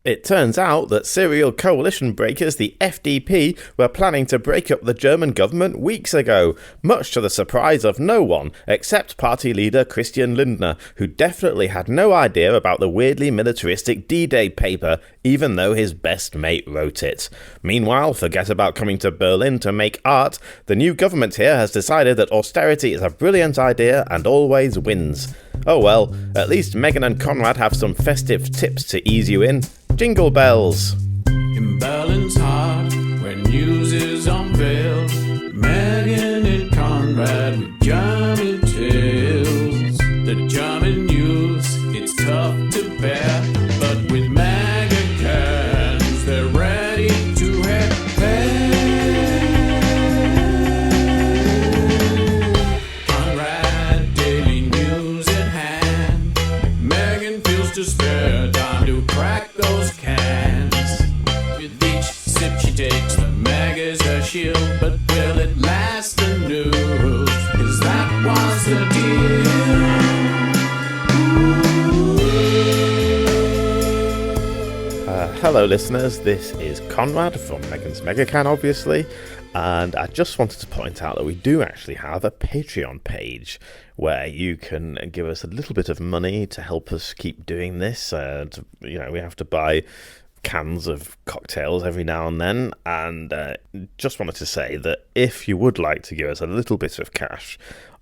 It turns out that serial coalition breakers, the FDP, were planning to break up the German government weeks ago, much to the surprise of no one except party leader Christian Lindner, who definitely had no idea about the weirdly militaristic D-Day paper, even though his best mate wrote it. Meanwhile, forget about coming to Berlin to make art. The new government here has decided that austerity is a brilliant idea and always wins. Oh well, at least Megan and Konrad have some festive tips to ease you in. Jingle bells. In Berlin's heart, where news is unveiled, Megan and Konrad with German tales. The German news, it's tough to bear, but with Megacans, they're ready to head Konrad, daily news at hand. Megan feels to spare time to crack those cans. With each sip she takes, the mag is her shield. But will it last the news? 'Cause that was the deal. Hello listeners, this is Konrad from Megan's Megacan obviously, and I just wanted to point out that we do actually have a Patreon page where you can give us a little bit of money to help us keep doing this. We have to buy cans of cocktails every now and then, and just wanted to say that if you would like to give us a little bit of cash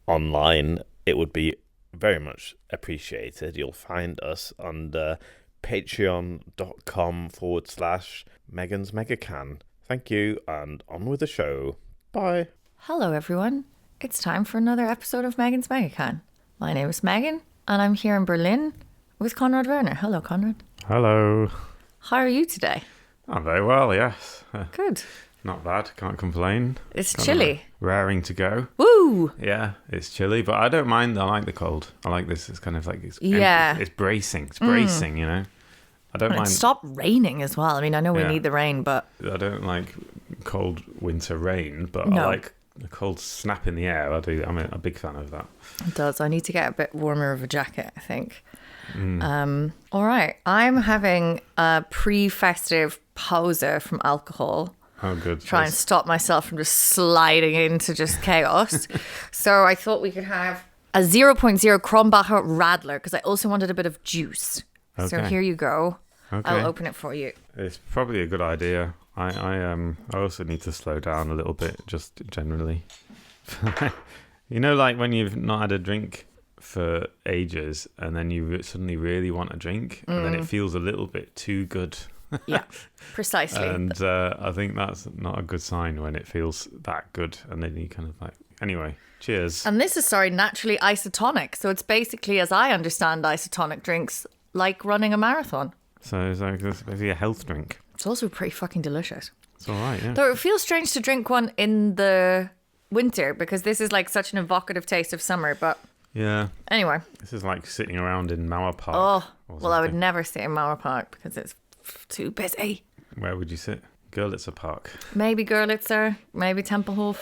online, it would be very much appreciated. You'll find us under patreon.com/Megan's Megacan. Thank you, and on with the show. Bye. Hello, everyone. It's time for another episode of Megan's Megacan. My name is Megan, and I'm here in Berlin with Konrad Werner. Hello, Konrad. Hello. How are you today? I'm very well, yes. Good. Not bad, can't complain. It's chilly. Raring to go. Woo! Yeah, it's chilly, but I don't mind. I like the cold. I like this. It's kind of like, it's bracing. It's bracing, you know. I don't mind. It stopped raining as well. I mean, I know we need the rain, but I don't like cold winter rain, but No. I like the cold snap in the air. I do. I'm a big fan of that. it does. I need to get a bit warmer of a jacket, I think. All right. I'm having a pre-festive pause from alcohol. Oh, good. Try and stop myself from just sliding into just chaos. So I thought we could have a 0.0 Kronbacher Radler because I also wanted a bit of juice. So Okay. here you go. Okay. I'll open it for you. It's probably a good idea. I also need to slow down a little bit, just generally. You know, like when you've not had a drink for ages and then you suddenly really want a drink and then it feels a little bit too good. Yeah, precisely. And I think that's not a good sign when it feels that good and then you kind of like... Anyway, cheers. And this is, naturally isotonic. So it's basically, as I understand isotonic drinks, like running a marathon. So it's like this basically a health drink. It's also pretty fucking delicious. It's all right, yeah. Though it feels strange to drink one in the winter because this is like such an evocative taste of summer. But Yeah. anyway. This is like sitting around in Mauer Park. Oh, or well, I would something. never sit in Mauer Park because it's too busy. Where would you sit? Görlitzer Park. Maybe Görlitzer, maybe Tempelhof,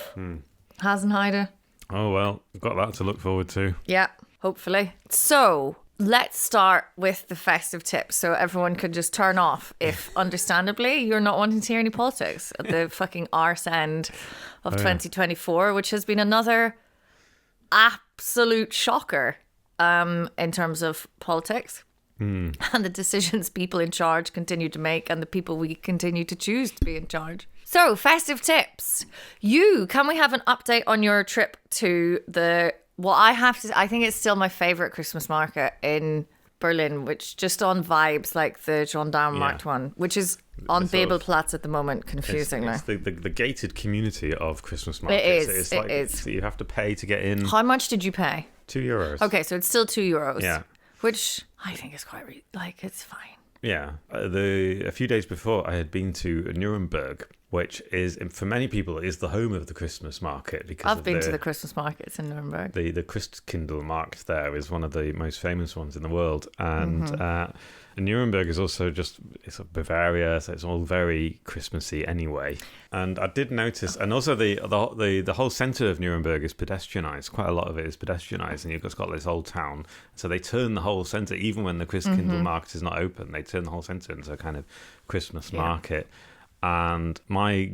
Hasenheide. Oh, well, we've got that to look forward to. Yeah, hopefully. So let's start with the festive tips so everyone could just turn off if, understandably, you're not wanting to hear any politics at the fucking arse end of 2024, which has been another absolute shocker in terms of politics. And the decisions people in charge continue to make and the people we continue to choose to be in charge. So, festive tips. Can we have an update on your trip to I think it's still my favourite Christmas market in Berlin, which just on vibes like the Gendarmenmarkt one, which is on Bebelplatz at the moment, confusingly. It's the gated community of Christmas markets. It is. So you have to pay to get in. How much did you pay? €2. Okay, so it's still €2. Yeah. Which I think is quite, it's fine. Yeah. A few days before, I had been to Nuremberg, which is, for many people, is the home of the Christmas market. Because I've been to the Christmas markets in Nuremberg. The Christkindl market there is one of the most famous ones in the world. And Nuremberg is also it's Bavaria, so it's all very Christmassy anyway. And I did notice, and also the whole centre of Nuremberg is pedestrianised. Quite a lot of it is pedestrianised, and you've just got this old town. So they turn the whole centre, even when the Christkindl market is not open, they turn the whole centre into a kind of Christmas market. And my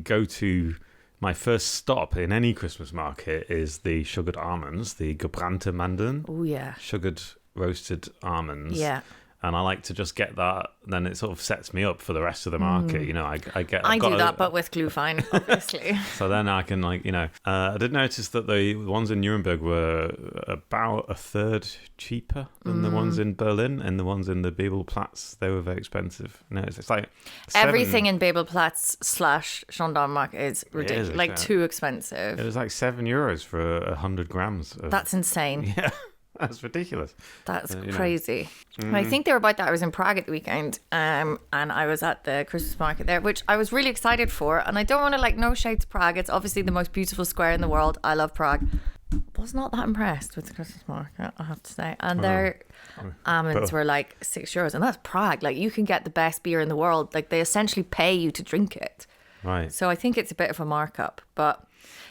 first stop in any Christmas market is the sugared almonds, the gebrannte Mandeln. Oh, yeah. Sugared roasted almonds. Yeah. And I like to just get that, then it sort of sets me up for the rest of the market. You know, I do that, but with Glühwein, obviously. So then I can, I did notice that the ones in Nuremberg were about a third cheaper than the ones in Berlin, and the ones in the Bebelplatz, they were very expensive. You know, it's like everything in Bebelplatz / Gendarmenmarkt is ridiculous, too expensive. It was like €7 for 100 grams. That's insane. Yeah. That's ridiculous. That's crazy. I think they were about that. I was in Prague at the weekend, and I was at the Christmas market there, which I was really excited for. And I don't want to no shade to Prague. It's obviously the most beautiful square in the world. I love Prague. Was not that impressed with the Christmas market, I have to say. And their almonds were like €6, and that's Prague. Like, you can get the best beer in the world. Like, they essentially pay you to drink it. Right. So I think it's a bit of a markup. But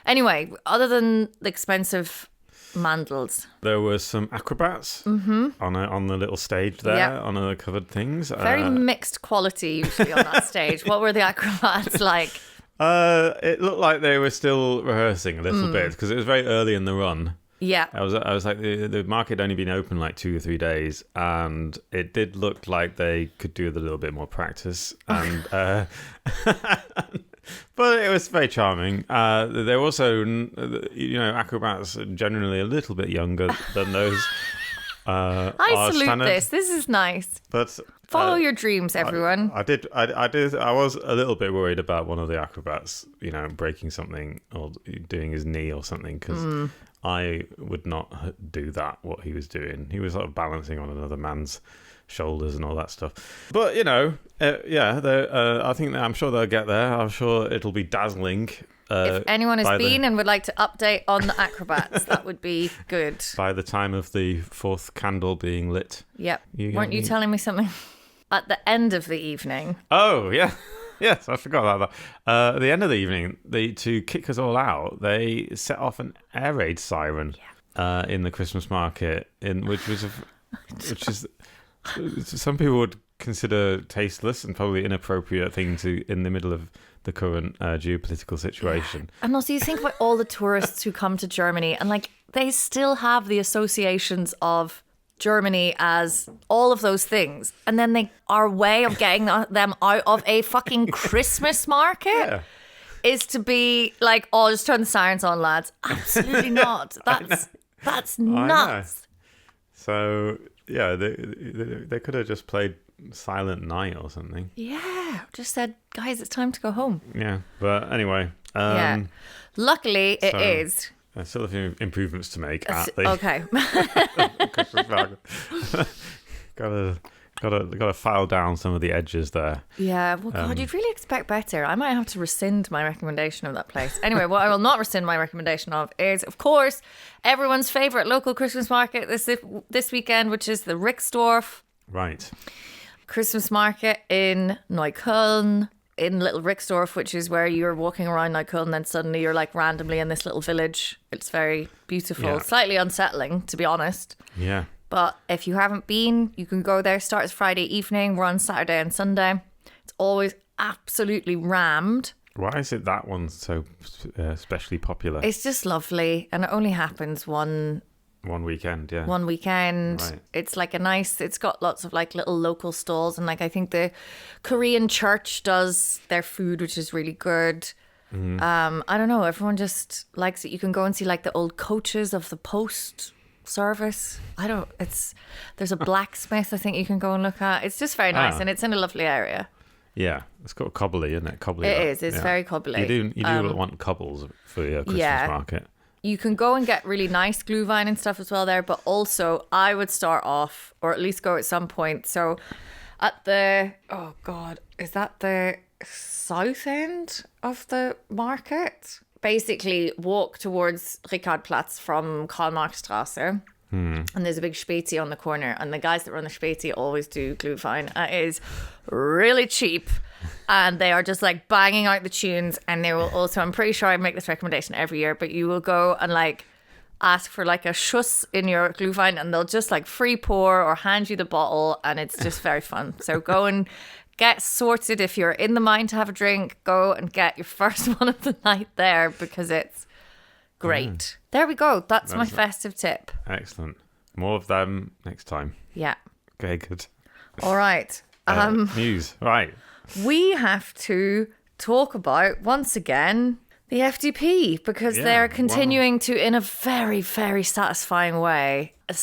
anyway, other than the expensive mandals, there were some acrobats on the little stage there, on the covered things. Very mixed quality usually on that stage. What were the acrobats like? It looked like they were still rehearsing a little bit because it was very early in the run. Yeah, I was like, the market had only been open like 2 or 3 days, and it did look like they could do with a little bit more practice. And but it was very charming. They're also, acrobats are generally a little bit younger than those. I salute this. This is nice. But follow your dreams, everyone. I did. I was a little bit worried about one of the acrobats, breaking something or doing his knee or something, because I would not do that. What he was doing, he was sort of balancing on another man's shoulders and all that stuff. But I think I'm sure they'll get there. I'm sure it'll be dazzling. If anyone has been and would like to update on the acrobats, that would be good. By the time of the 4th candle being lit. Yep. Weren't you telling me something at the end of the evening? Oh, yeah. Yes, I forgot about that. At the end of the evening, to kick us all out, they set off an air raid siren in the Christmas market, which is some people would consider tasteless and probably inappropriate thing to in the middle of the current geopolitical situation. And also, you think about all the tourists who come to Germany, and they still have the associations of Germany as all of those things, and then our way of getting them out of a fucking Christmas market is to be like, "Oh, just turn the sirens on, lads." Absolutely not. That's nuts. So yeah, they could have just played Silent Night or something. Yeah, just said, guys, it's time to go home. Yeah, but anyway. Luckily, it is. There's still a few improvements to make. Okay. Gotta file down some of the edges there. Yeah, well, God, you'd really expect better. I might have to rescind my recommendation of that place. Anyway, what I will not rescind my recommendation of is, of course, everyone's favourite local Christmas market this weekend, which is the Rixdorf. Right. Christmas market in Neukölln, in Little Rixdorf, which is where you're walking around Neukölln and then suddenly you're randomly in this little village. It's very beautiful, slightly unsettling, to be honest. Yeah. But if you haven't been, you can go there. Starts Friday evening. We're on Saturday and Sunday. It's always absolutely rammed. Why is it that one's so especially popular? It's just lovely, and it only happens one weekend, yeah. One weekend. Right. It's it's got lots of little local stalls, and I think the Korean church does their food, which is really good. I don't know, everyone just likes it. You can go and see the old coaches of the post service. There's a blacksmith I think you can go and look at. It's just very nice, and it's in a lovely area. Yeah, it's got cobbly, isn't it? Cobbly. It is. It's very cobbly. You do want cobbles for your Christmas market. You can go and get really nice Glühwein and stuff as well there, but also I would start off, or at least go at some point. So at the, oh God, is that the south end of the market. Basically, walk towards Richardplatz from Karl-Marx-Straße. And there's a big Späti on the corner. And the guys that run the Späti always do Glühwein. It is really cheap. And they are just like banging out the tunes. And they will also, I'm pretty sure I make this recommendation every year, but you will go and like ask for like a Schuss in your Glühwein and they'll just like free pour or hand you the bottle. And it's just very fun. So go and get sorted. If you're in the mind to have a drink, go and get your first one of the night there because it's great. There we go. That's my festive tip. Excellent. More of them next time. Yeah. Okay, good. All right. News. Right. We have to talk about, once again, the FDP because they're continuing to, in a very, very satisfying way, I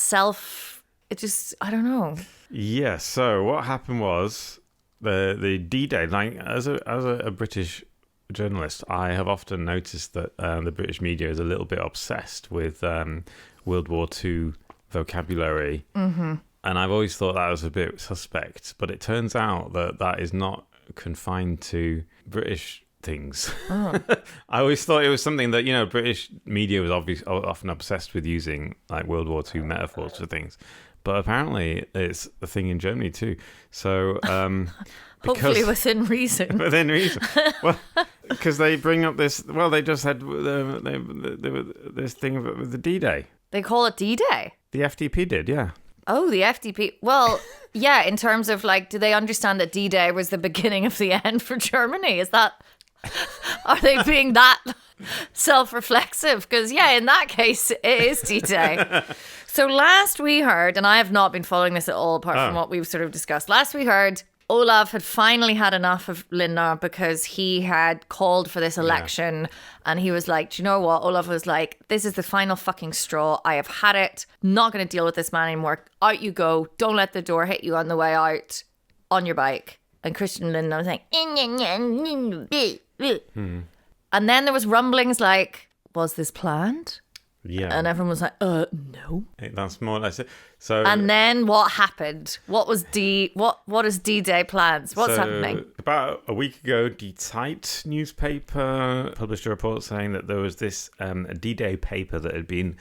don't know. Yeah, so what happened was the D-Day, like as a British journalist, I have often noticed that the British media is a little bit obsessed with World War II vocabulary. Mm-hmm. And I've always thought that was a bit suspect, but it turns out that is not confined to British things. Oh. I always thought it was something that, British media was often obsessed with using like World War II metaphors for things. But apparently it's a thing in Germany too. So hopefully within reason. Within reason. Well, because they bring up this. Well, they just had this thing with the D-Day. They call it D-Day. The FDP did, yeah. Oh, the FDP. Well, yeah. In terms of like, do they understand that D-Day was the beginning of the end for Germany? Is that? Are they being that self-reflexive? Because yeah, in that case, it is D-Day. So last we heard, and I have not been following this at all apart from what we've sort of discussed. Last we heard, Olaf had finally had enough of Lindner because he had called for this election and he was like, do you know what? Olaf was like, this is the final fucking straw. I have had it. Not going to deal with this man anymore. Out you go. Don't let the door hit you on the way out on your bike. And Christian Lindner was like, and then there was rumblings like, was this planned? Yeah. And everyone was like, no. That's more or less it. So, and then what happened? What is D-Day plans? What's happening? About a week ago, Die Zeit newspaper published a report saying that there was this D-Day paper that had been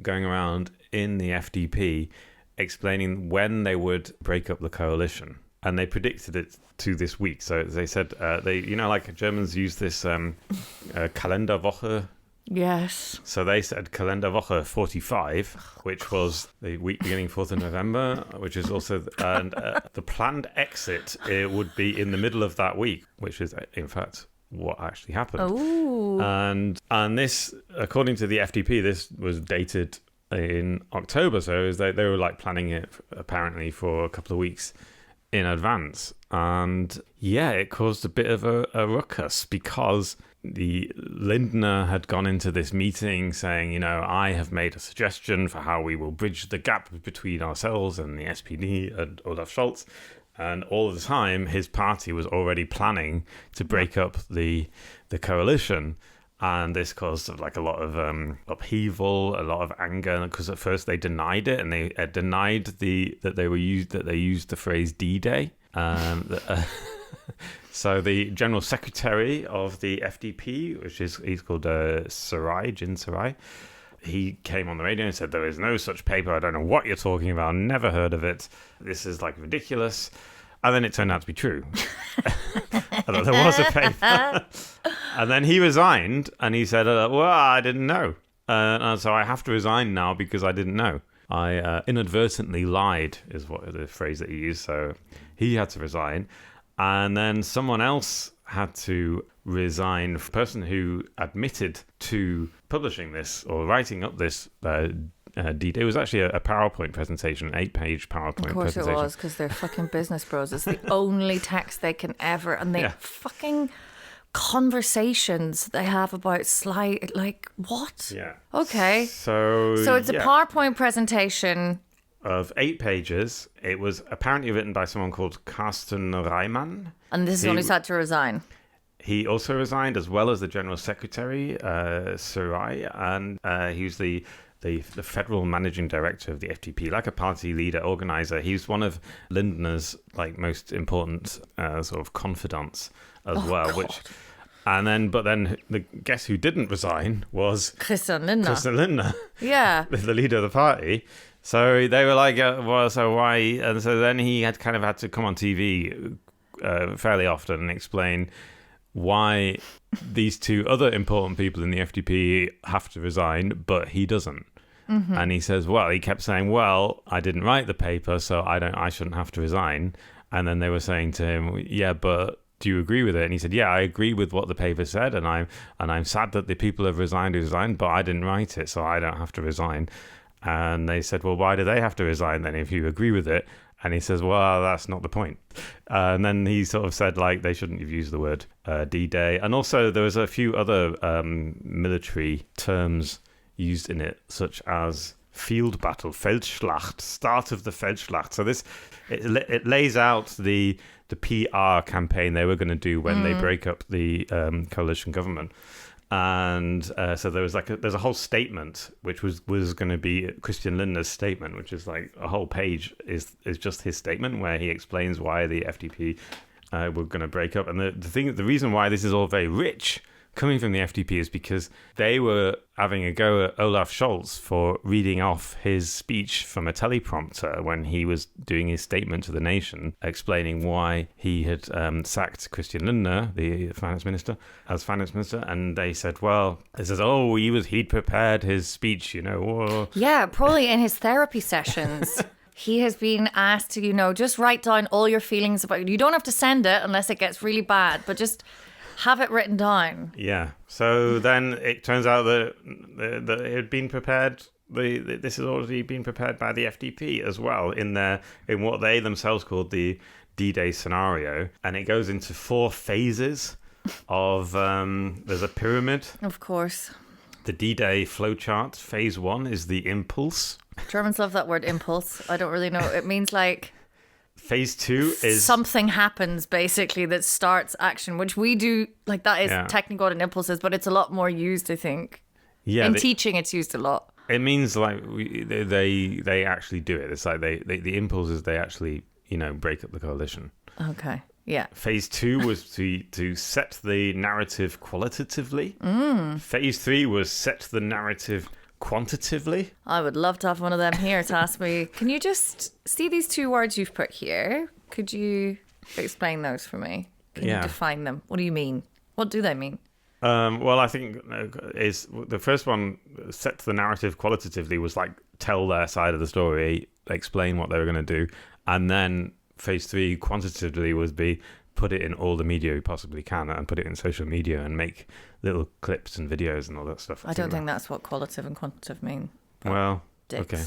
going around in the FDP explaining when they would break up the coalition. And they predicted it to this week. So they said, like Germans use this Kalenderwoche. Yes. So they said Kalenderwoche 45, which was the week beginning 4th of November, which is also, the planned exit it would be in the middle of that week, which is, in fact, what actually happened. Ooh. And this, according to the FDP, this was dated in October. So they were like planning it apparently for a couple of weeks in advance. And yeah, it caused a bit of a ruckus because the Lindner had gone into this meeting saying, I have made a suggestion for how we will bridge the gap between ourselves and the SPD and Olaf Scholz. And all of the time, his party was already planning to break up the coalition. And this caused like a lot of upheaval, a lot of anger, because at first they denied it, and they denied that they used the phrase D-Day. So the general secretary of the FDP, he's called Jin Sarai, he came on the radio and said, there is no such paper. I don't know what you're talking about. Never heard of it. This is like ridiculous. And then it turned out to be true. There was a paper. And then he resigned and he said, well, I didn't know. And so I have to resign now because I didn't know. I inadvertently lied is what the phrase that he used. So he had to resign. And then someone else had to resign. The person who admitted to publishing this or writing up this D-Day. It was actually a PowerPoint presentation, an 8-page PowerPoint presentation. Of course it was, because they're fucking business bros. It's the only text they can ever, and they fucking conversations they have about slide, like what? Yeah. Okay. So it's a PowerPoint presentation of 8 pages. It was apparently written by someone called Carsten Reimann. And this is when he's had to resign. He also resigned, as well as the general secretary, Sarai, and he was the the federal managing director of the FDP, like a party leader, organizer. He's one of Lindner's like most important sort of confidants as well. God. But then guess who didn't resign was Christian Lindner. Christian Lindner, Yeah. the leader of the party. So they were like, well, so why? And so then he had to come on TV fairly often and explain why these two other important people in the FDP have to resign, but he doesn't. Mm-hmm. And he says, well, he kept saying, well, I didn't write the paper, so I shouldn't have to resign. And then they were saying to him, yeah, but do you agree with it? And he said, yeah, I agree with what the paper said, and I'm sad that the people have resigned, but I didn't write it, so I don't have to resign. And they said, well, why do they have to resign then if you agree with it? And he says, well, that's not the point. And then he sort of said, like, they shouldn't have used the word D-Day. And also there was a few other military terms used in it, such as field battle, Feldschlacht, start of the Feldschlacht. So it lays out the PR campaign they were going to do when they break up the coalition government. And so there's a whole statement which was going to be Christian Lindner's statement, which is like a whole page is just his statement where he explains why the FDP were going to break up. And the reason why this is all very rich coming from the FDP is because they were having a go at Olaf Scholz for reading off his speech from a teleprompter when he was doing his statement to the nation, explaining why he had sacked Christian Lindner, the finance minister, as finance minister. And they said, well, it says, oh, he'd prepared his speech, Whoa. Yeah, probably in his therapy sessions. He has been asked to, just write down all your feelings about it. You don't have to send it unless it gets really bad, but just have it written down. Yeah. So then it turns out that it had been prepared. This has already been prepared by the FDP as well in what they themselves called the D-Day scenario, and it goes into 4 phases of. There's a pyramid. Of course. The D-Day flowchart. Phase 1 is the impulse. Germans love that word impulse. I don't really know. It means like. Phase 2 is something happens basically that starts action, which we do, like that is technically what an impulse is, but it's a lot more used, I think. Yeah, in teaching, it's used a lot. It means like they actually do it. It's like the impulse is they actually break up the coalition. Okay, yeah. Phase 2 was to set the narrative qualitatively. Phase 3 was set the narrative quantitatively. I would love to have one of them here to ask me, can you just see these 2 words you've put here? Could you explain those for me? Can you define them? What do you mean? What do they mean? Well, I think is the first one, set the narrative qualitatively, was like tell their side of the story, explain what they were going to do. And then phase 3 quantitatively was put it in all the media you possibly can and put it in social media and make little clips and videos and all that stuff. I don't think that's what qualitative and quantitative mean. Well, dicks. Okay.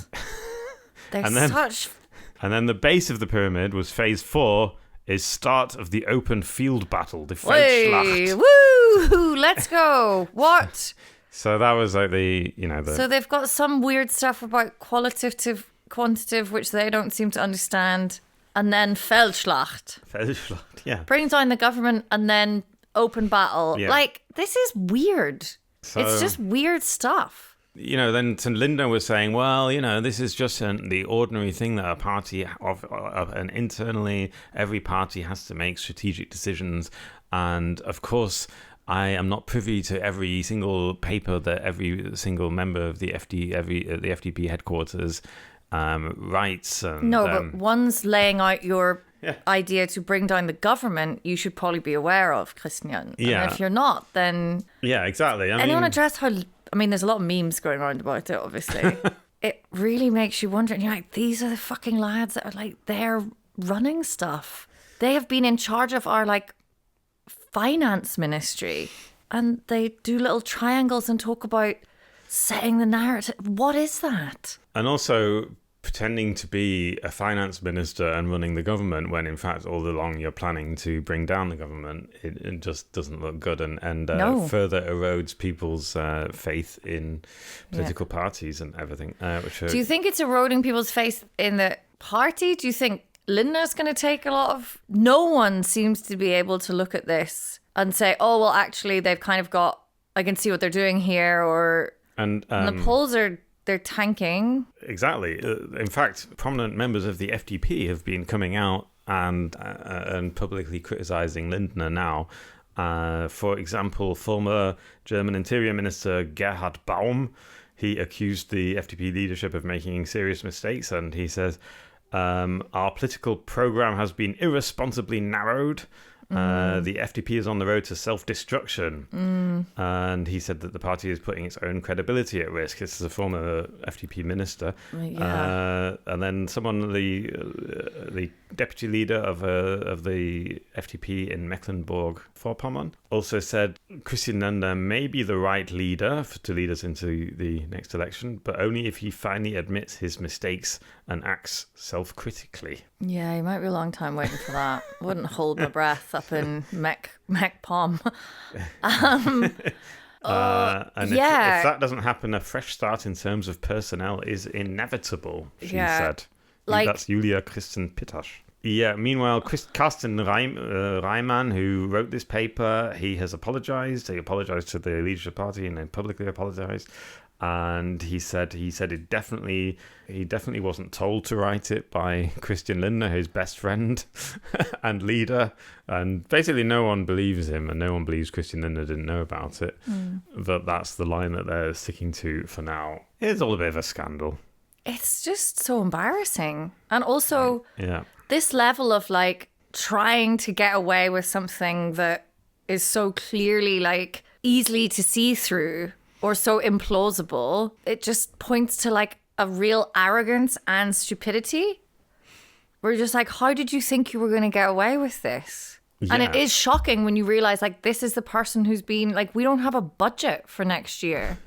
They're such... And then the base of the pyramid was phase 4 is start of the open field battle, the Feldschlacht. Woo! Let's go. What? So that was like So they've got some weird stuff about qualitative, quantitative, which they don't seem to understand. And then Feldschlacht. Feldschlacht, yeah. Bring down the government and then open battle. Yeah. Like, this is weird. So, it's just weird stuff. Then Lindner was saying, well, this is just the ordinary thing that a party and internally every party has to make strategic decisions. And of course, I am not privy to every single paper that every single member of the FDP headquarters writes. And, no, but one's laying out your idea to bring down the government, you should probably be aware of, Christian. Yeah. And if you're not, then... Yeah, exactly. Anyone address how... I mean, there's a lot of memes going around about it, obviously. It really makes you wonder. And you're like, these are the fucking lads that are like, they're running stuff. They have been in charge of our like finance ministry. And they do little triangles and talk about setting the narrative. What is that? And also pretending to be a finance minister and running the government when in fact all along you're planning to bring down the government, it just doesn't look good and further erodes people's faith in political parties and everything. Do you think it's eroding people's faith in the party? Do you think Lindner's going to take a lot of... No one seems to be able to look at this and say, oh, well, actually, they've kind of got... I can see what they're doing here, or... And the polls are they're tanking. Exactly. In fact, prominent members of the FDP have been coming out and publicly criticizing Lindner now. For example, former German Interior Minister Gerhard Baum, he accused the FDP leadership of making serious mistakes, and he says, our political program has been irresponsibly narrowed. The FDP is on the road to self-destruction. And he said that the party is putting its own credibility at risk. This is a former FDP minister. And then someone, the deputy leader of the FDP in Mecklenburg-Vorpommern, also said Christian Lindner may be the right leader to lead us into the next election, but only if he finally admits his mistakes and acts self-critically. Yeah, he might be a long time waiting for that. Wouldn't hold my breath up in Mech-Pom. And if that doesn't happen, a fresh start in terms of personnel is inevitable, she said. That's Julia Christen-Pittasch. Yeah, meanwhile, Carsten Reimann, who wrote this paper, he has apologized. He apologized to the leadership party and then publicly apologized. And he said he definitely wasn't told to write it by Christian Lindner, his best friend and leader. And basically no one believes him, and no one believes Christian Lindner didn't know about it. But that's the line that they're sticking to for now. It's all a bit of a scandal. It's just so embarrassing. And also, yeah, this level of like trying to get away with something that is so clearly like easily to see through or so implausible, it just points to like a real arrogance and stupidity. We're just like, how did you think you were going to get away with this? Yeah. And it is shocking when you realize like this is the person who's been like, we don't have a budget for next year.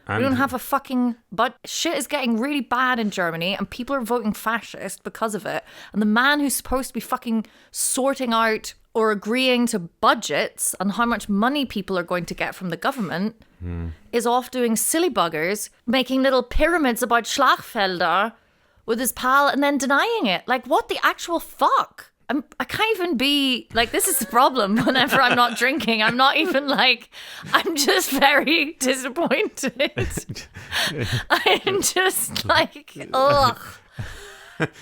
We don't have a fucking... But shit is getting really bad in Germany and people are voting fascist because of it. And the man who's supposed to be fucking sorting out or agreeing to budgets and how much money people are going to get from the government is off doing silly buggers, making little pyramids about Schlachtfelder with his pal and then denying it. Like, what the actual fuck? I can't even be like, this is the problem whenever I'm not drinking. I'm not even like, I'm just very disappointed. I'm just like, ugh.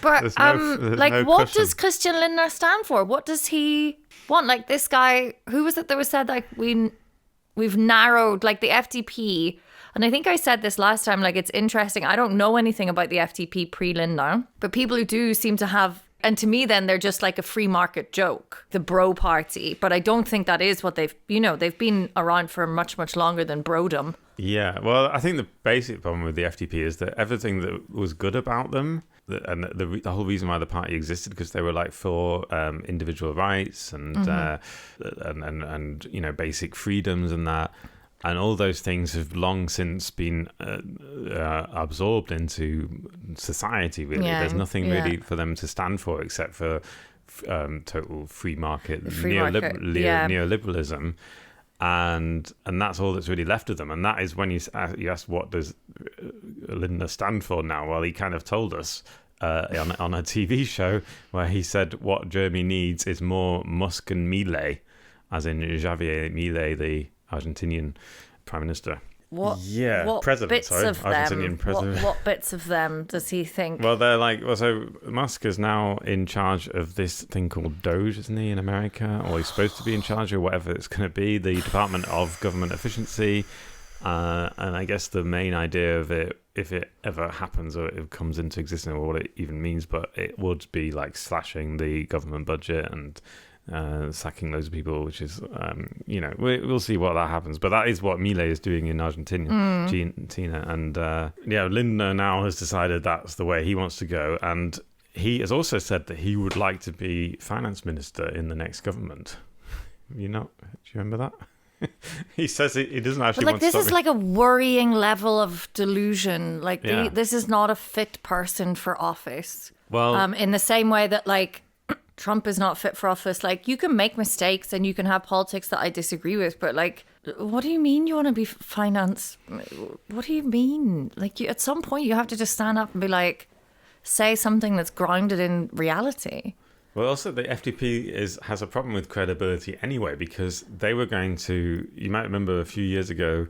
But like, what question. does Christian Lindner stand for? What does he want? Like this guy, who was it that was said like we've narrowed like the FDP. And I think I said this last time, like it's interesting. I don't know anything about the FDP pre-Lindner, but people who do seem to have. And to me, then, they're just like a free market joke, the bro party. But I don't think that is what they've been around for much, much longer than brodom. Yeah, well, I think the basic problem with the FDP is that everything that was good about them, and the whole reason why the party existed, because they were like for individual rights and basic freedoms and that. And all those things have long since been absorbed into society, really. Yeah, there's nothing really for them to stand for except for total free market, neoliberalism. And that's all that's really left of them. And that is when you ask, what does Lindner stand for now? Well, he kind of told us on a TV show where he said what Germany needs is more Musk and Milei, as in Javier Milei, the Argentinian Prime Minister. What Argentinian president. What bits of them does he think? Well, they're like, so Musk is now in charge of this thing called Doge, isn't he, in America? Or he's supposed to be in charge of whatever it's going to be, the Department of Government Efficiency. And I guess the main idea of it, if it ever happens or it comes into existence or what it even means, but it would be like slashing the government budget and sacking loads of people, which is, we'll see what that happens. But that is what Milei is doing in Argentina. And Lindner now has decided that's the way he wants to go. And he has also said that he would like to be finance minister in the next government. Do you remember that? He says he doesn't actually want to this is like a worrying level of delusion. Like this is not a fit person for office. Well, in the same way that like Trump is not fit for office. Like, you can make mistakes and you can have politics that I disagree with, but like, what do you mean you want to be finance? What do you mean? Like, at some point you have to just stand up and be like, say something that's grounded in reality. Well, also the FDP has a problem with credibility anyway, because they were going to, you might remember a few years ago,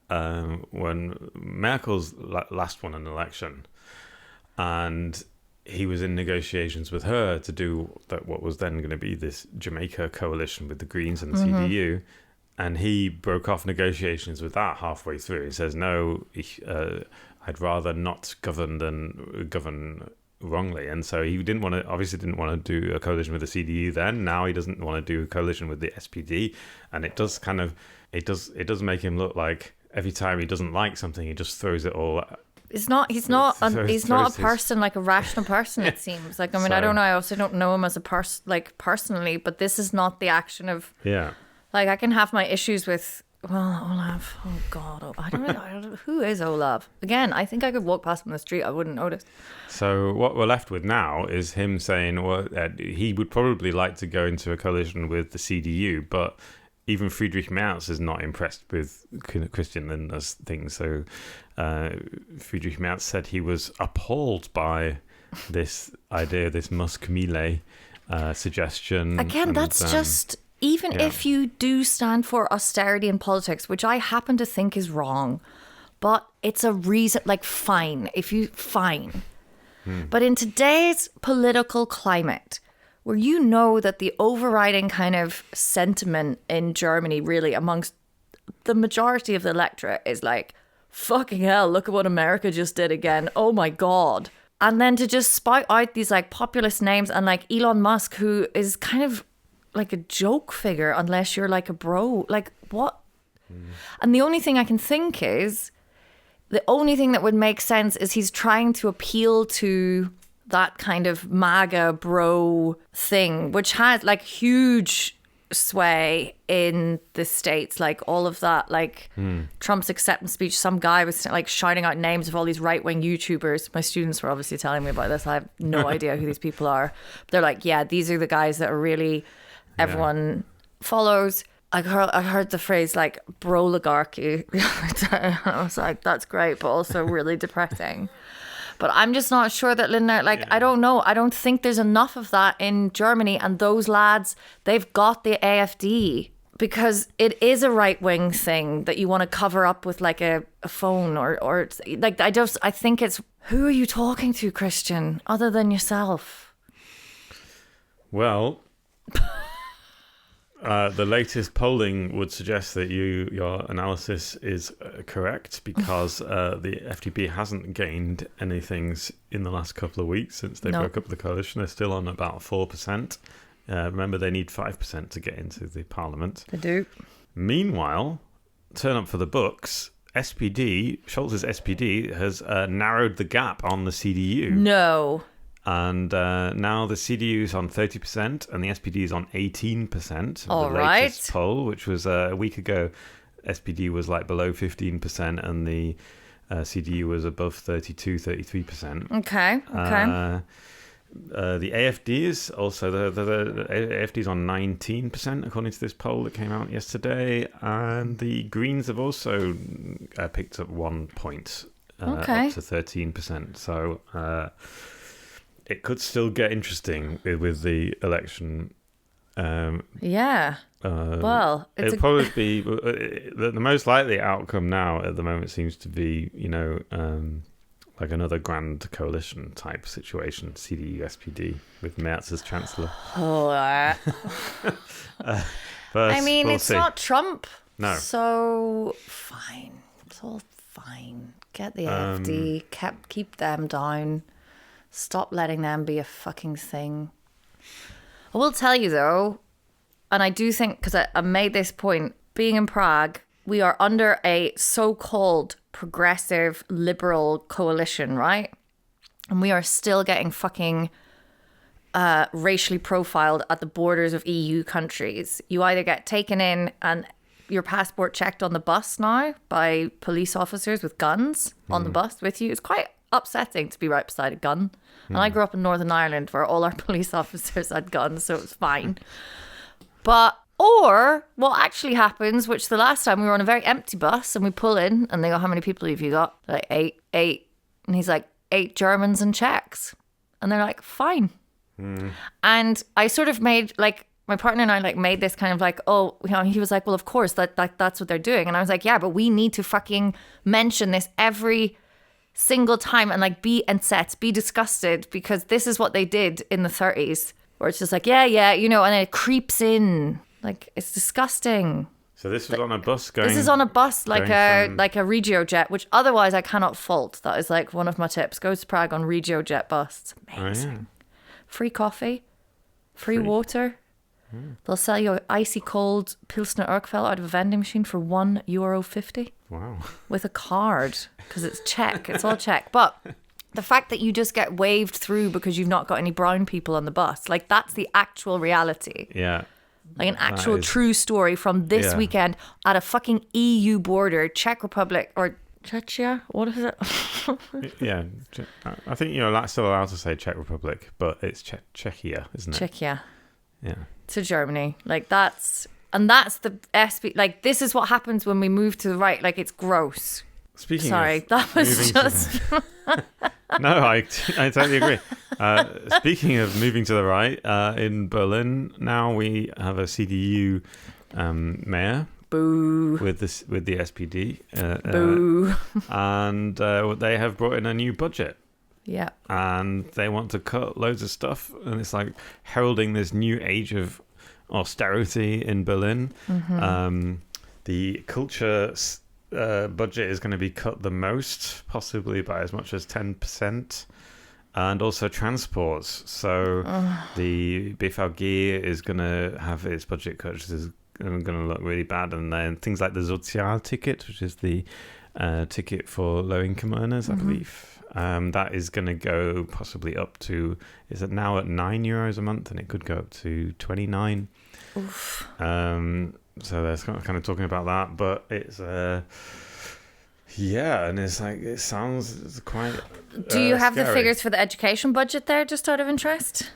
when Merkel's last won an election, and he was in negotiations with her to do what was then going to be this Jamaica coalition with the Greens and the CDU, and he broke off negotiations with that halfway through. He says, no, I'd rather not govern than govern wrongly. And so he didn't want to do a coalition with the CDU then. Now he doesn't want to do a coalition with the SPD, and it does make him look like every time he doesn't like something, he just throws it all. He's not a person, like a rational person, it seems. Like, I mean, I don't know. I also don't know him as a person, like personally, but this is not the action of. Yeah. Like, I can have my issues with, Olaf. Oh, God. I don't know. Who is Olaf? Again, I think I could walk past him on the street. I wouldn't notice. So what we're left with now is him saying, he would probably like to go into a coalition with the CDU, but even Friedrich Merz is not impressed with Christian Lindner's thing. So Friedrich Merz said he was appalled by this idea, this Musk-Millet suggestion. Again, that's just... Even if you do stand for austerity in politics, which I happen to think is wrong, but it's a reason, like, fine. But in today's political climate, where you know that the overriding kind of sentiment in Germany, really, amongst the majority of the electorate is like, fucking hell, look at what America just did again. Oh my God. And then to just spout out these like populist names and like Elon Musk, who is kind of like a joke figure unless you're like a bro. Like, what? And the only thing I can think is, the only thing that would make sense is he's trying to appeal to that kind of MAGA bro thing, which has like huge sway in the States. Like all of that, like Trump's acceptance speech, some guy was like shouting out names of all these right-wing YouTubers. My students were obviously telling me about this. I have no idea who these people are. But they're like, yeah, these are the guys that are really everyone follows. I heard the phrase like bro-oligarchy. I was like, that's great, but also really depressing. But I'm just not sure that Lindner, I don't know. I don't think there's enough of that in Germany. And those lads, they've got the AfD, because it is a right-wing thing that you want to cover up with like a phone or like, I think it's, who are you talking to, Christian, other than yourself? Well... the latest polling would suggest that your analysis is correct, because the FDP hasn't gained anything in the last couple of weeks since they broke up the coalition. They're still on about 4%. Remember, they need 5% to get into the parliament. They do. Meanwhile, turn up for the books. Scholz's SPD has narrowed the gap on the CDU. No. And now the CDU is on 30% and the SPD is on 18%. All the right. latest poll, which was a week ago, SPD was like below 15% and the CDU was above 33%. Okay. The AfD is also, the AfD is on 19%, according to this poll that came out yesterday. And the Greens have also picked up 1 point, up to 13%. So... it could still get interesting with the election. Well, it'll probably be the most likely outcome now at the moment seems to be, like another grand coalition type situation, CDU, SPD, with Merz as chancellor. I mean, it's not Trump. No. So, fine. It's all fine. Get the AfD, keep them down. Stop letting them be a fucking thing. I will tell you though, and I do think, because I made this point, being in Prague, we are under a so-called progressive liberal coalition, right? And we are still getting fucking racially profiled at the borders of EU countries. You either get taken in and your passport checked on the bus now by police officers with guns on the bus with you. It's quite upsetting to be right beside a gun. And I grew up in Northern Ireland where all our police officers had guns, so it was fine. Or what actually happens, which the last time we were on a very empty bus and we pull in and they go, how many people have you got? Like, eight. And he's like, 8 Germans and Czechs. And they're like, fine. And I sort of made, like, my partner and I like made this kind of like, oh, you know, he was like, well, of course that's what they're doing. And I was like, yeah, but we need to fucking mention this every single time and like be disgusted because this is what they did in the 30s, where it's just like, yeah, you know, and then it creeps in. Like, it's disgusting. So this was on a bus going... This is on a bus, like a Regio jet, which otherwise I cannot fault. That is like one of my tips. Go to Prague on Regio jet bus. It's amazing. Oh, yeah. Free coffee, free water. They'll sell you icy cold Pilsner Urquell out of a vending machine for €1.50. Wow. With a card, because it's Czech. It's all Czech. But the fact that you just get waved through because you've not got any brown people on the bus, like that's the actual reality. Yeah. Like an actual true story from this weekend at a fucking EU border, Czech Republic or Czechia. What is it? Yeah. I think you're still allowed to say Czech Republic, but it's Czechia, isn't it? Czechia. Yeah. To Germany. Like that's the SB. Like this is what happens when we move to the right. Like it's gross. Sorry, that was just... No, I totally agree. Speaking of moving to the right, in Berlin now we have a CDU mayor. Boo. With the SPD. Boo. And they have brought in a new budget. Yeah. And they want to cut loads of stuff, and it's like heralding this new age of austerity in Berlin. Mm-hmm. The culture budget is going to be cut the most, possibly by as much as 10%, and also transports. So the BVG is going to have its budget cut, which is going to look really bad. And then things like the Sozialticket, which is the ticket for low-income earners, I believe. That is going to go possibly up to, is it now at €9 a month, and it could go up to 29. Oof. So they're kind of talking about that, but it's and it's like it sounds quite. Do you have scary. The figures for the education budget there, just out of interest?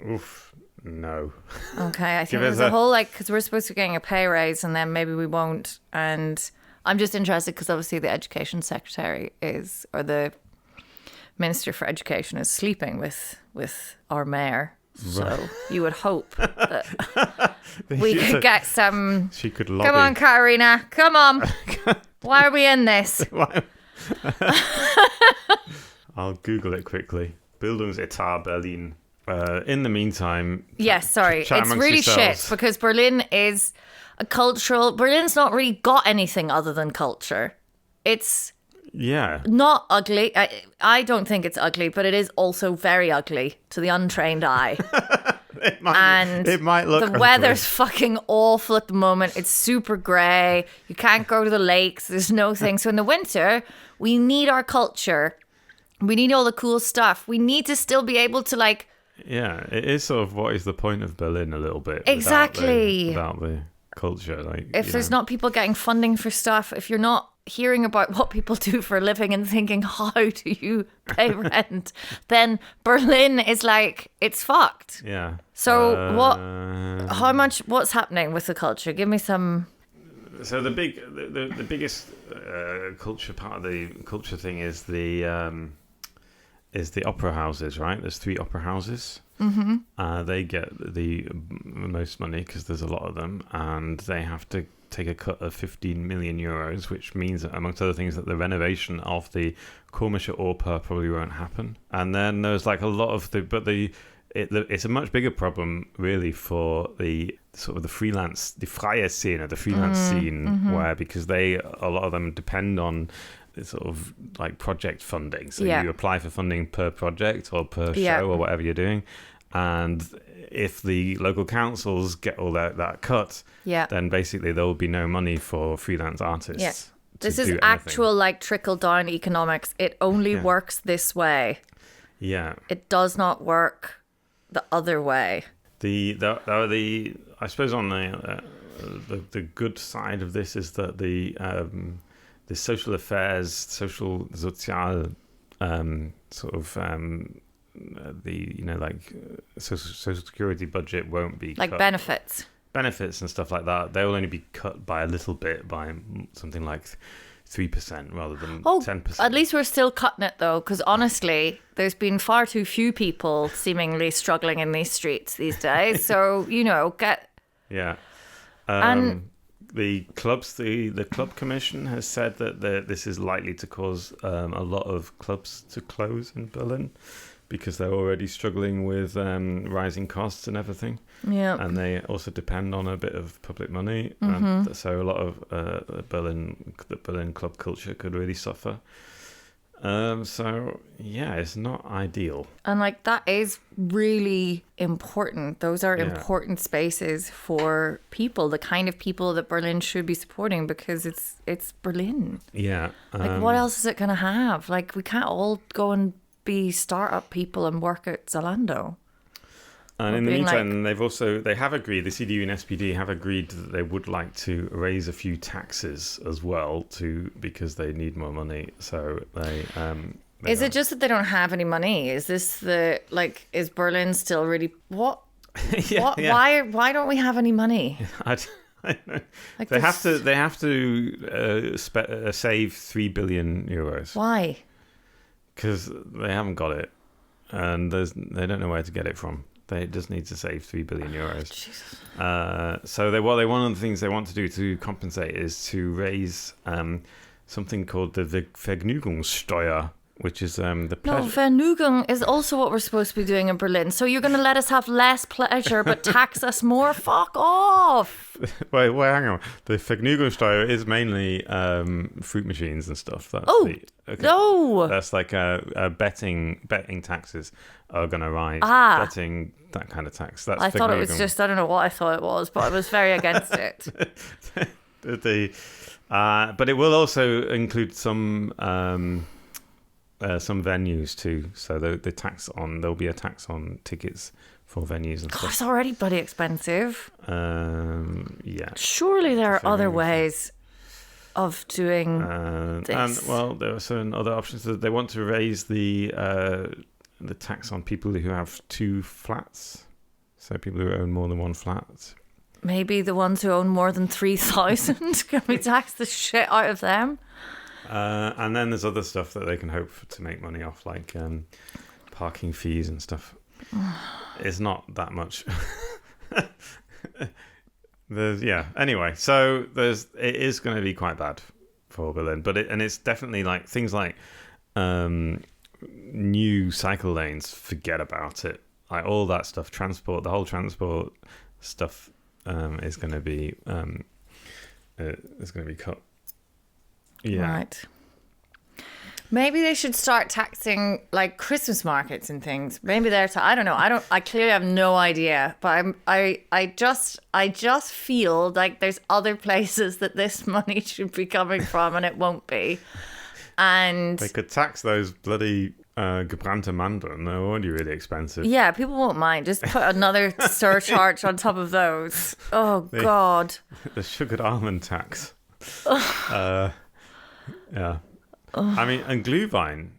Oof, no. Okay, I think there's a whole because we're supposed to be getting a pay raise, and then maybe we won't. And I'm just interested because obviously the education secretary or the Minister for Education is sleeping with our mayor. So you would hope that we could get some... She could lobby. Come on, Katarina. Come on. Why are we in this? I'll Google it quickly. Bildungsetat Berlin. In the meantime... Yes, sorry. It's really yourselves. shit because Berlin is a cultural... Berlin's not really got anything other than culture. It's... Yeah. Not ugly. I don't think it's ugly, but it is also very ugly to the untrained eye. It might look the ugly. weather's fucking awful at the moment. It's super grey. You can't go to the lakes. There's no thing. So in the winter, we need our culture. We need all the cool stuff. We need to still be able to like... Yeah, it is sort of what is the point of Berlin a little bit. Exactly. Without the culture. Like, if there's not people getting funding for stuff, if you're not hearing about what people do for a living and thinking, how do you pay rent? Then Berlin is like, it's fucked. Yeah. So what's happening with the culture? Give me some. So the biggest culture part of the culture thing is the opera houses, right? There's 3 opera houses. Mm-hmm. They get the most money because there's a lot of them, and they have to take a cut of 15 million euros, which means, amongst other things, that the renovation of the Komische Oper probably won't happen. And then there's like a lot of it's a much bigger problem really for the sort of the freelance scene, where because a lot of them depend on sort of like project funding. So you apply for funding per project or per show or whatever you're doing. And if the local councils get all that cut, then basically there will be no money for freelance artists. Yeah. This is actual like trickle down economics. It only works this way. Yeah. It does not work the other way. I suppose on the good side of this is that the social affairs, social social security budget won't be like cut. benefits And stuff like that. They will only be cut by a little bit, by something like 3% rather than Oh, 10%. at least we're still cutting it though, because honestly, there's been far too few people seemingly struggling in these streets these days. So, get... Yeah. And- the club commission has said that this is likely to cause a lot of clubs to close in Berlin because they're already struggling with rising costs and everything. Yeah. And they also depend on a bit of public money. And so a lot of the Berlin club culture could really suffer. So, yeah, it's not ideal. And that is really important. Those are important spaces for people, the kind of people that Berlin should be supporting, because it's Berlin. Yeah. What else is it going to have? We can't all go and be startup people and work at Zalando. And in the meantime, they have agreed, the CDU and SPD have agreed that they would like to raise a few taxes as well because they need more money. So they is it just that they don't have any money? Is this is Berlin still really what? Yeah. Why don't we have any money? I know. They have to save 3 billion euros. Why? Because they haven't got it, and they don't know where to get it from. They just need to save 3 billion euros. So one of the things they want to do to compensate is to raise something called the Vergnügungssteuer, which is the pleasure. No, Vergnügung is also what we're supposed to be doing in Berlin. So you're going to let us have less pleasure but tax us more? Fuck off! Wait, hang on. The Vergnügungssteuer is mainly fruit machines and stuff. That's no! That's betting taxes are going to rise. Betting, that kind of tax. That's I thought it was just, I don't know what I thought it was, but I was very against it. But it will also include some venues too. So there'll be a tax on tickets for venues and stuff. It's already bloody expensive. Yeah. Surely there are other ways of doing this. And there are certain other options. They want to raise the tax on people who have 2 flats. So people who own more than 1 flat. Maybe the ones who own more than 3,000. Can we tax the shit out of them? And then there's other stuff that they can hope to make money off, like parking fees and stuff. It's not that much. Anyway, so it is going to be quite bad for Berlin, it's definitely things like new cycle lanes. Forget about it. All that stuff, the whole transport stuff is going to be cut. Yeah. Right. Maybe they should start taxing Christmas markets and things. Maybe they're I don't know. I clearly have no idea, but I just feel like there's other places that this money should be coming from and it won't be. And they could tax those bloody gebrannte Mandeln. They're already really expensive. Yeah, people won't mind. Just put another surcharge on top of those. Oh, God. The sugared almond tax. Yeah. I mean, and Glühwein,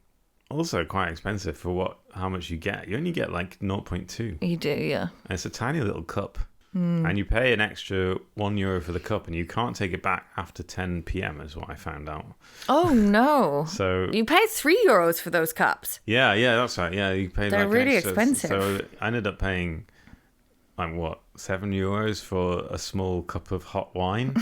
also quite expensive for how much you get. You only get 0.2. You do, yeah. And it's a tiny little cup. And you pay an extra €1 for the cup, and you can't take it back after 10 p.m. is what I found out. Oh no! So you paid €3 for those cups. Yeah, that's right. Yeah, you paid. They're really expensive. So I ended up paying €7 for a small cup of hot wine,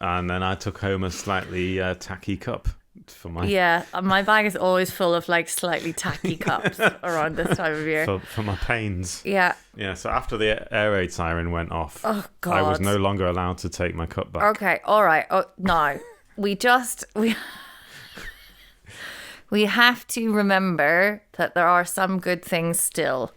and then I took home a slightly tacky cup. For my bag is always full of slightly tacky cups around this time of year for my pains. Yeah. So after the air raid siren went off, oh God, I was no longer allowed to take my cup back. Okay, all right. No, we have to remember that there are some good things still.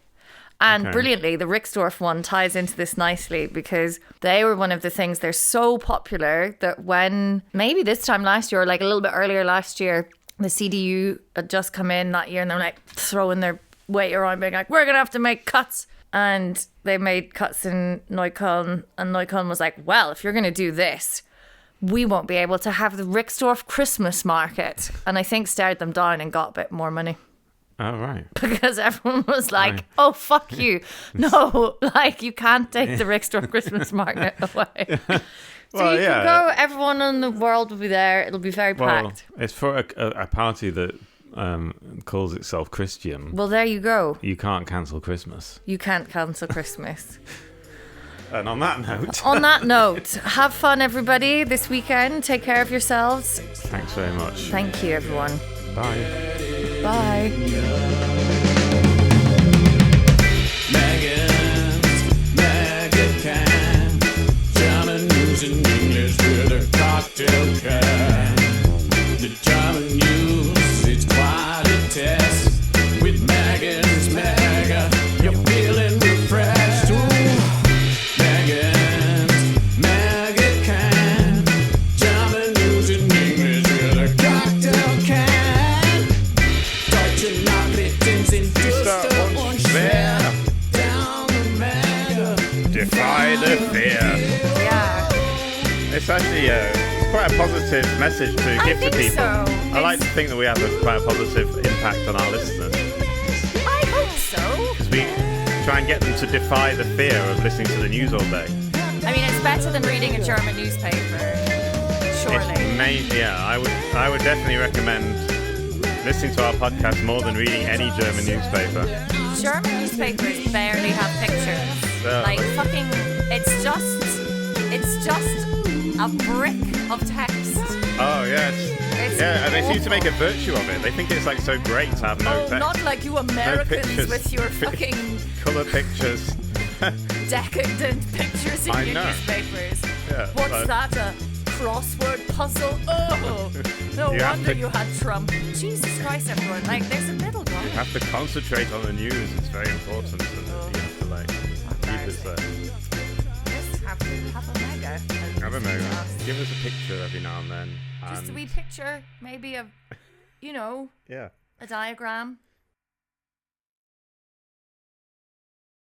And brilliantly, the Rixdorf one ties into this nicely because they were one of the things, they're so popular that when, maybe this time last year or a little bit earlier last year, the CDU had just come in that year and they're throwing their weight around being we're going to have to make cuts. And they made cuts in Neukölln and Neukölln was well, if you're going to do this, we won't be able to have the Rixdorf Christmas market. And I think stared them down and got a bit more money. Oh, right. Because everyone was oh, fuck you. No, you can't take the Rixdorf Christmas market away. So you can go. Everyone in the world will be there. It'll be very packed. It's for a party that calls itself Christian. Well, there you go. You can't cancel Christmas. You can't cancel Christmas. And on that note... On that note, have fun, everybody, this weekend. Take care of yourselves. Thanks very much. Thank you, everyone. Bye. Bye. Megan can German news in English with a cocktail can. The German news, it's quite a test. With Megan's Mega, you're feeling refreshed. Mega can German news in English with a cocktail can. Deutsche Nachrichten sind düster und schwer. Down the Mega. Defy the fear. Yeah. It's actually quite a positive message to give to people. So. I like to think that we have quite a positive impact on our listeners. I hope so. Because we try and get them to defy the fear of listening to the news all day. I mean, it's better than reading a German newspaper. Surely. I would definitely recommend listening to our podcast more than reading any German newspaper. German newspapers barely have pictures. Like fucking, it's just a brick of text. Oh yes. And they seem to make a virtue of it. They think it's like so great to have no text. Not like you Americans with your fucking colour pictures. decadent pictures in your newspapers. Yeah, What's that? A crossword puzzle? Oh, no wonder you had Trump. Jesus Christ, everyone! Like, there's a middle ground. You have to concentrate on the news. It's very important, and you have to like keep it there. Just have a mega. Have a mega. Give us a picture every now and then. Just a wee picture, maybe of, yeah, a diagram.